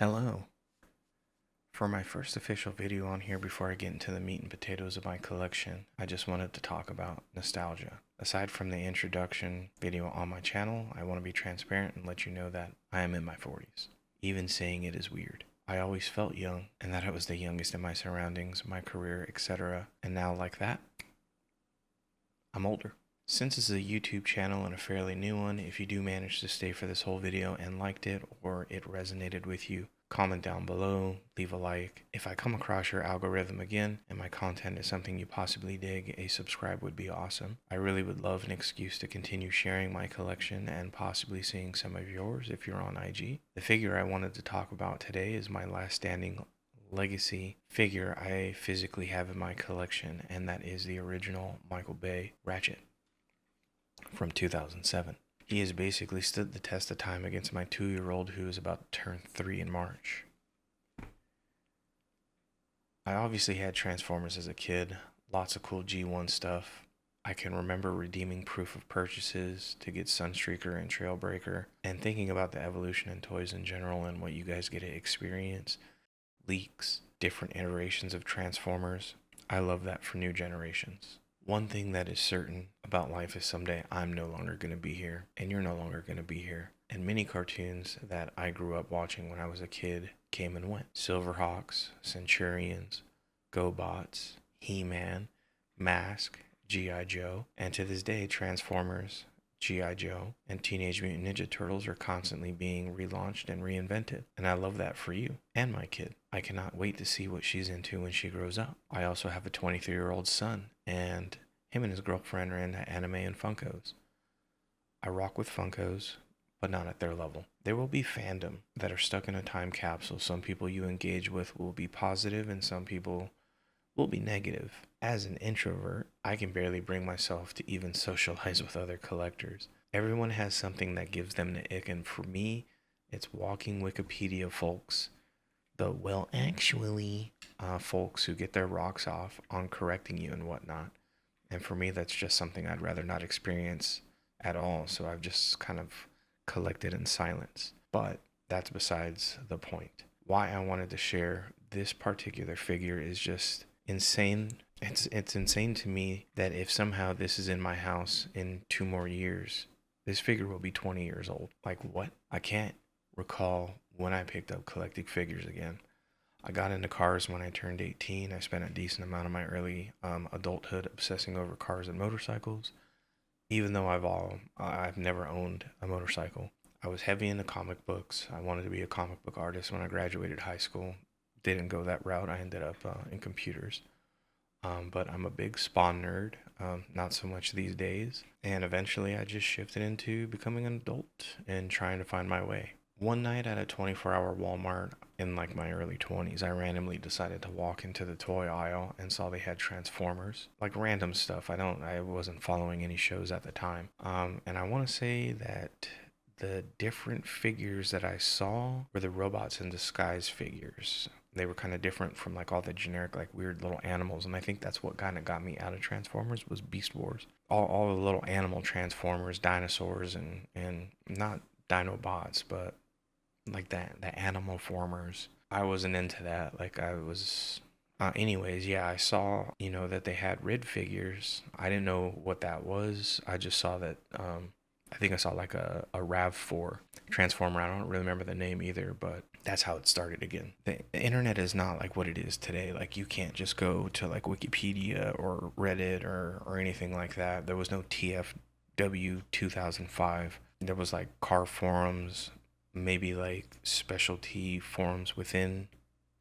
Hello. For my first official video on here before I get into the meat and potatoes of my collection, I just wanted to talk about nostalgia. Aside from the introduction video on my channel, I want to be transparent and let you know that I am in my 40s. Even saying it is weird. I always felt young and that I was the youngest in my surroundings, my career, etc. And now like that, I'm older. Since this is a YouTube channel and a fairly new one, if you do manage to stay for this whole video and liked it or it resonated with you, comment down below, leave a like. If I come across your algorithm again and my content is something you possibly dig, a subscribe would be awesome. I really would love an excuse to continue sharing my collection and possibly seeing some of yours if you're on IG. The figure I wanted to talk about today is my last standing legacy figure I physically have in my collection, and that is the original Michael Bay Ratchet from 2007. He has basically stood the test of time against my 2-year-old who is about to turn 3 in March. I obviously had Transformers as a kid, lots of cool G1 stuff. I can remember redeeming proof of purchases to get Sunstreaker and Trailbreaker, and thinking about the evolution in toys in general and what you guys get to experience. Leaks, different iterations of Transformers. I love that for new generations. One thing that is certain about life is someday I'm no longer going to be here, and you're no longer going to be here. And many cartoons that I grew up watching when I was a kid came and went. Silverhawks, Centurions, GoBots, He-Man, Mask, G.I. Joe, and to this day Transformers, G.I. Joe, and Teenage Mutant Ninja Turtles are constantly being relaunched and reinvented. And I love that for you and my kid. I cannot wait to see what she's into when she grows up. I also have a 23-year-old son, and him and his girlfriend are into anime and Funkos. I rock with Funkos, but not at their level. There will be fandom that are stuck in a time capsule. Some people you engage with will be positive and some people will be negative. As an introvert, I can barely bring myself to even socialize with other collectors. Everyone has something that gives them the ick, and for me, it's walking Wikipedia folks. The well, actually, folks who get their rocks off on correcting you and whatnot. And for me, that's just something I'd rather not experience at all. So I've just kind of collected in silence. But that's besides the point. Why I wanted to share this particular figure is just insane. It's insane to me that if somehow this is in my house in 2 more years, this figure will be 20 years old. Like what? I can't recall when I picked up collecting figures again. I got into cars when I turned 18. I spent a decent amount of my early adulthood obsessing over cars and motorcycles. Even though I've never owned a motorcycle. I was heavy into comic books. I wanted to be a comic book artist when I graduated high school. Didn't go that route. I ended up in computers. But I'm a big Spawn nerd, not so much these days. And eventually I just shifted into becoming an adult and trying to find my way. One night at a 24-hour Walmart in like my early 20s, I randomly decided to walk into the toy aisle and saw they had Transformers, like random stuff. I wasn't following any shows at the time. And I want to say that the different figures that I saw were the robots in disguise figures. They were kind of different from like all the generic like weird little animals, and I think that's what kind of got me out of Transformers was Beast Wars. All the little animal Transformers, dinosaurs, and not Dinobots, but like that the animal formers. I wasn't into that. Like I was anyways, yeah, I saw, that they had Rid figures. I didn't know what that was. I just saw that I think I saw like a RAV4 Transformer. I don't really remember the name either, but that's how it started again. The internet is not like what it is today. Like you can't just go to like Wikipedia or Reddit or anything like that. There was no TFW 2005. There was like car forums, maybe like specialty forums within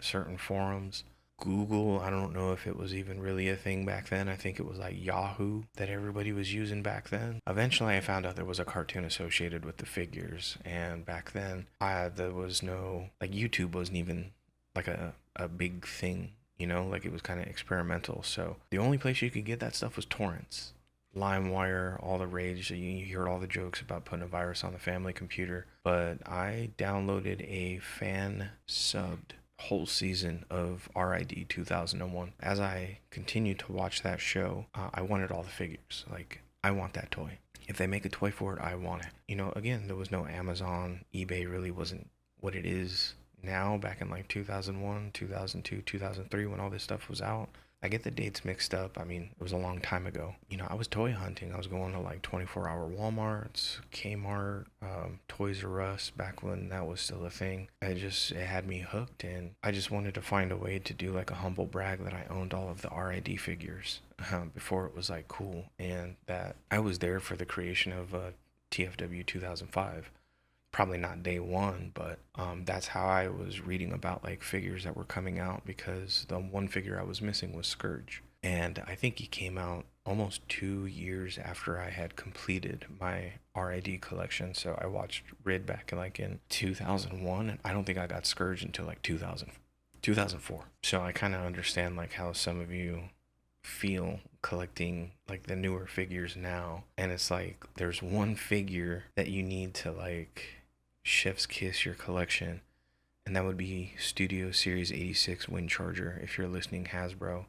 certain forums. Google, I don't know if it was even really a thing back then. I think it was like Yahoo that everybody was using back then. Eventually I found out there was a cartoon associated with the figures, and back then there was no, like YouTube wasn't even like a big thing, like it was kind of experimental. So the only place you could get that stuff was torrents. LimeWire, all the rage. You heard all the jokes about putting a virus on the family computer. But I downloaded a fan subbed whole season of RID 2001. As I continued to watch that show, I wanted all the figures. Like, I want that toy. If they make a toy for it, I want it. Again, there was no Amazon. eBay really wasn't what it is now, back in like 2001, 2002, 2003, when all this stuff was out. I get the dates mixed up. I mean, it was a long time ago. You know, I was toy hunting. I was going to like 24-hour Walmarts, Kmart, Toys R Us, back when that was still a thing. It had me hooked, and I just wanted to find a way to do like a humble brag that I owned all of the RID figures before it was like cool, and that I was there for the creation of TFW 2005. Probably not day one, but that's how I was reading about like figures that were coming out, because the one figure I was missing was Scourge. And I think he came out almost 2 years after I had completed my RID collection. So I watched Rid back in 2001, and I don't think I got Scourge until like 2004. So I kind of understand like how some of you feel collecting like the newer figures now, and it's like there's one figure that you need to like chef's kiss your collection, and that would be Studio Series 86 Wind Charger. If you're listening, Hasbro.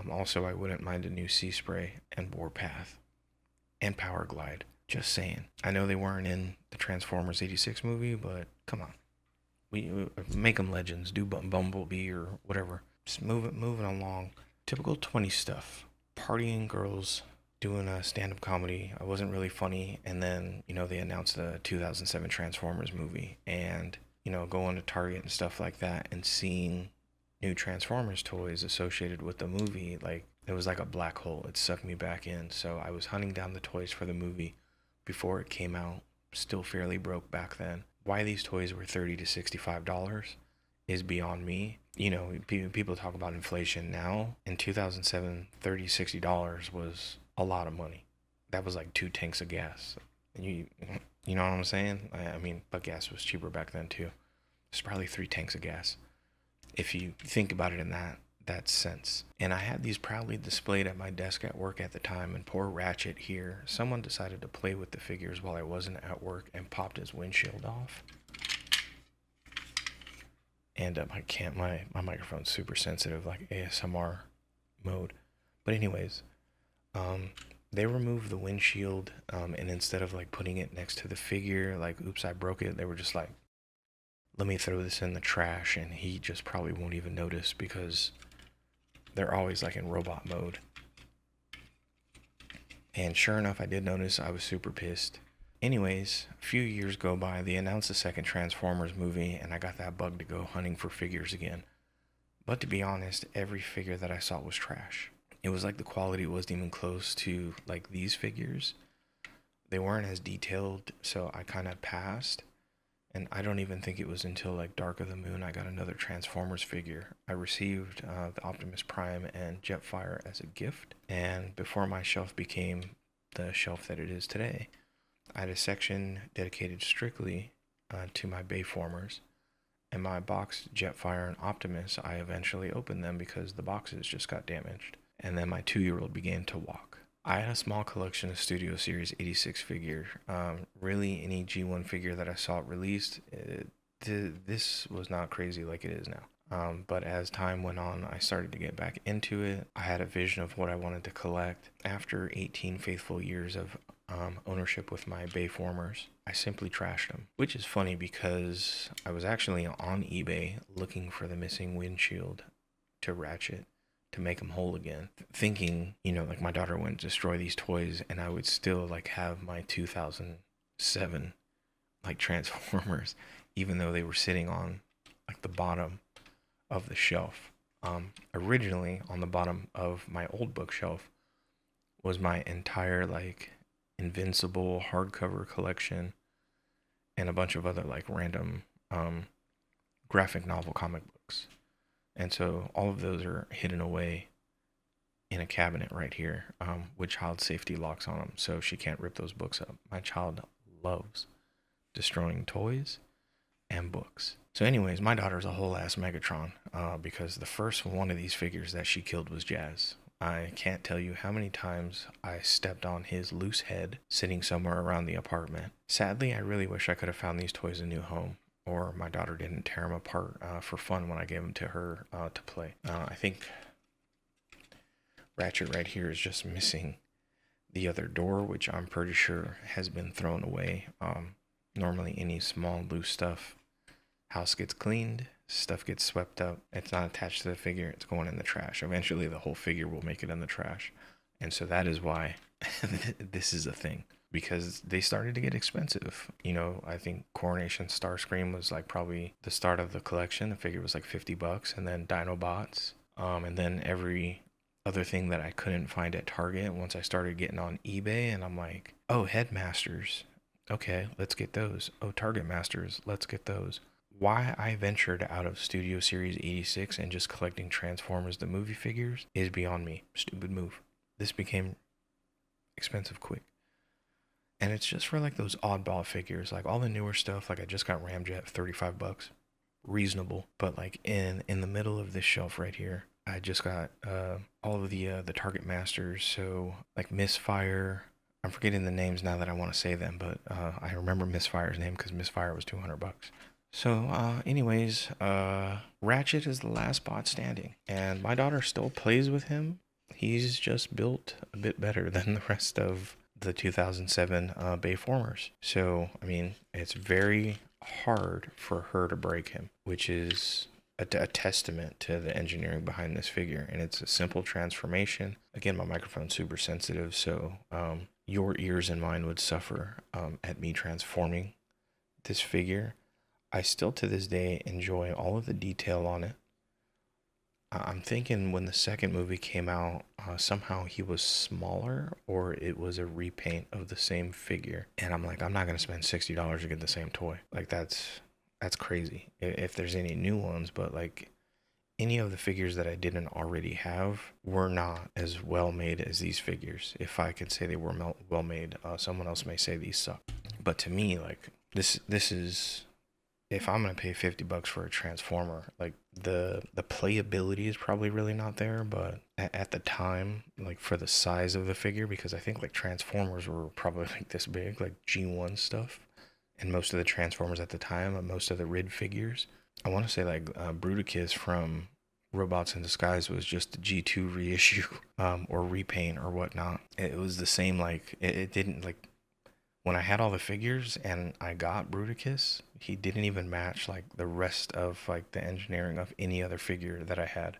Also, I wouldn't mind a new Sea Spray and Warpath and Power Glide. Just saying. I know they weren't in the Transformers 86 movie, but come on. We make them legends. Do Bumblebee or whatever. Just moving along. Typical 20 stuff. Partying girls doing a stand-up comedy. I wasn't really funny, and then they announced the 2007 Transformers movie, and going to Target and stuff like that and seeing new Transformers toys associated with the movie, like it was like a black hole. It sucked me back in. So I was hunting down the toys for the movie before it came out. Still fairly broke back then. Why these toys were $30 to $65 is beyond me. People talk about inflation now. In 2007, $30, $60 was a lot of money. That was like 2 tanks of gas. And you know what I'm saying? I mean, but gas was cheaper back then too. It's probably 3 tanks of gas, if you think about it in that sense. And I had these proudly displayed at my desk at work at the time, and poor Ratchet here, someone decided to play with the figures while I wasn't at work and popped his windshield off. And my microphone's super sensitive, like ASMR mode. But anyways, they removed the windshield, and instead of like putting it next to the figure, like, oops, I broke it, they were just like, let me throw this in the trash, and he just probably won't even notice, because they're always like in robot mode. And sure enough, I did notice. I was super pissed. Anyways, a few years go by, they announced the second Transformers movie, and I got that bug to go hunting for figures again. But to be honest, every figure that I saw was trash. It was like the quality wasn't even close to like these figures. They weren't as detailed, so I kind of passed. And I don't even think it was until like Dark of the Moon I got another Transformers figure. I received the Optimus Prime and Jetfire as a gift. And before my shelf became the shelf that it is today, I had a section dedicated strictly to my Bayformers. And my boxed Jetfire and Optimus, I eventually opened them because the boxes just got damaged. And then my 2-year-old began to walk. I had a small collection of Studio Series 86 figure. Really, any G1 figure that I saw released, this was not crazy like it is now. But as time went on, I started to get back into it. I had a vision of what I wanted to collect. After 18 faithful years of ownership with my Bayformers, I simply trashed them. Which is funny because I was actually on eBay looking for the missing windshield to Ratchet to make them whole again, thinking, like my daughter wouldn't destroy these toys and I would still like have my 2007 like Transformers, even though they were sitting on like the bottom of the shelf. Originally on the bottom of my old bookshelf was my entire like Invincible hardcover collection and a bunch of other like random graphic novel comic books. And so all of those are hidden away in a cabinet right here, with child safety locks on them, so she can't rip those books up. My child loves destroying toys and books. So anyways, my daughter's a whole ass Megatron, because the first one of these figures that she killed was Jazz. I can't tell you how many times I stepped on his loose head sitting somewhere around the apartment. Sadly, I really wish I could have found these toys a new home, or my daughter didn't tear them apart for fun when I gave them to her to play. I think Ratchet right here is just missing the other door, which I'm pretty sure has been thrown away. Normally any small loose stuff House gets cleaned, stuff gets swept up. It's not attached to the figure, it's going in the trash. Eventually, the whole figure will make it in the trash. And so that is why this is a thing, because they started to get expensive. You know, I think Coronation Starscream was like probably the start of the collection. The figure was like $50, and then Dinobots, and then every other thing that I couldn't find at Target once I started getting on eBay, and I'm like, oh, Headmasters. Okay, let's get those. Oh, Target Masters, let's get those. Why I ventured out of Studio Series 86 and just collecting Transformers the movie figures is beyond me. Stupid move. This became expensive quick. And it's just for like those oddball figures, like all the newer stuff. Like I just got Ramjet, $35, reasonable. But like in the middle of this shelf right here, I just got all of the Target Masters. So like Misfire. I'm forgetting the names now that I want to say them, but I remember Misfire's name because Misfire was $200. So, anyways, Ratchet is the last bot standing, and my daughter still plays with him. He's just built a bit better than the rest of the 2007 Bayformers. So, I mean, it's very hard for her to break him, which is a testament to the engineering behind this figure. And it's a simple transformation. Again, my microphone's super sensitive, so your ears and mine would suffer at me transforming this figure. I still to this day enjoy all of the detail on it. I'm thinking when the second movie came out, somehow he was smaller, or it was a repaint of the same figure. And I'm like, I'm not gonna spend $60 to get the same toy. Like that's crazy. If there's any new ones, but like any of the figures that I didn't already have were not as well made as these figures. If I could say they were well made, someone else may say these suck. But to me, like this is. If I'm gonna pay $50 for a Transformer, like the playability is probably really not there, but at the time, like for the size of the figure, because I think like Transformers were probably like this big, like G1 stuff, and most of the Transformers at the time, and most of the Rid figures, I want to say like Bruticus from Robots in Disguise was just a G2 reissue, or repaint or whatnot. It was the same, like it didn't like. When I had all the figures and I got Bruticus, he didn't even match like the rest of like the engineering of any other figure that I had.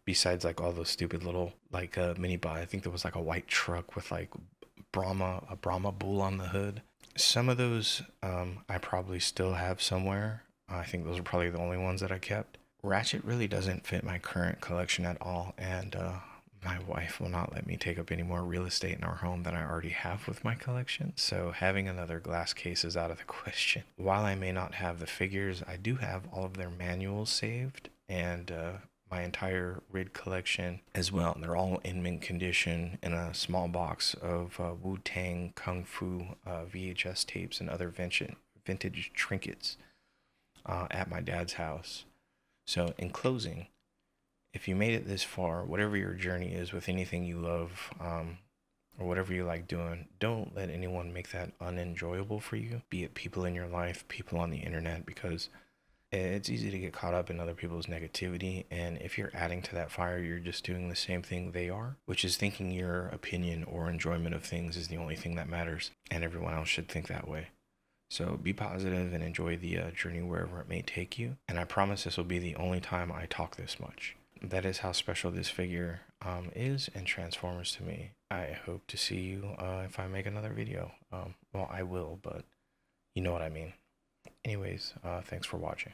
Besides like all those stupid little like mini bot. I think there was like a white truck with like a Brahma bull on the hood. Some of those I probably still have somewhere. I think those are probably the only ones that I kept. Ratchet really doesn't fit my current collection at all, and my wife will not let me take up any more real estate in our home than I already have with my collection, so having another glass case is out of the question. While I may not have the figures, I do have all of their manuals saved, and my entire Rid collection as well. They're all in mint condition in a small box of Wu-Tang, Kung Fu, VHS tapes, and other vintage trinkets at my dad's house. So in closing, if you made it this far, whatever your journey is with anything you love, or whatever you like doing, don't let anyone make that unenjoyable for you, be it people in your life, people on the internet, because it's easy to get caught up in other people's negativity. And if you're adding to that fire, you're just doing the same thing they are, which is thinking your opinion or enjoyment of things is the only thing that matters, and everyone else should think that way. So be positive and enjoy the journey wherever it may take you. And I promise this will be the only time I talk this much. That is how special this figure is and Transformers to me. I hope to see you if I make another video. Well, I will, but you know what I mean. Anyways, thanks for watching.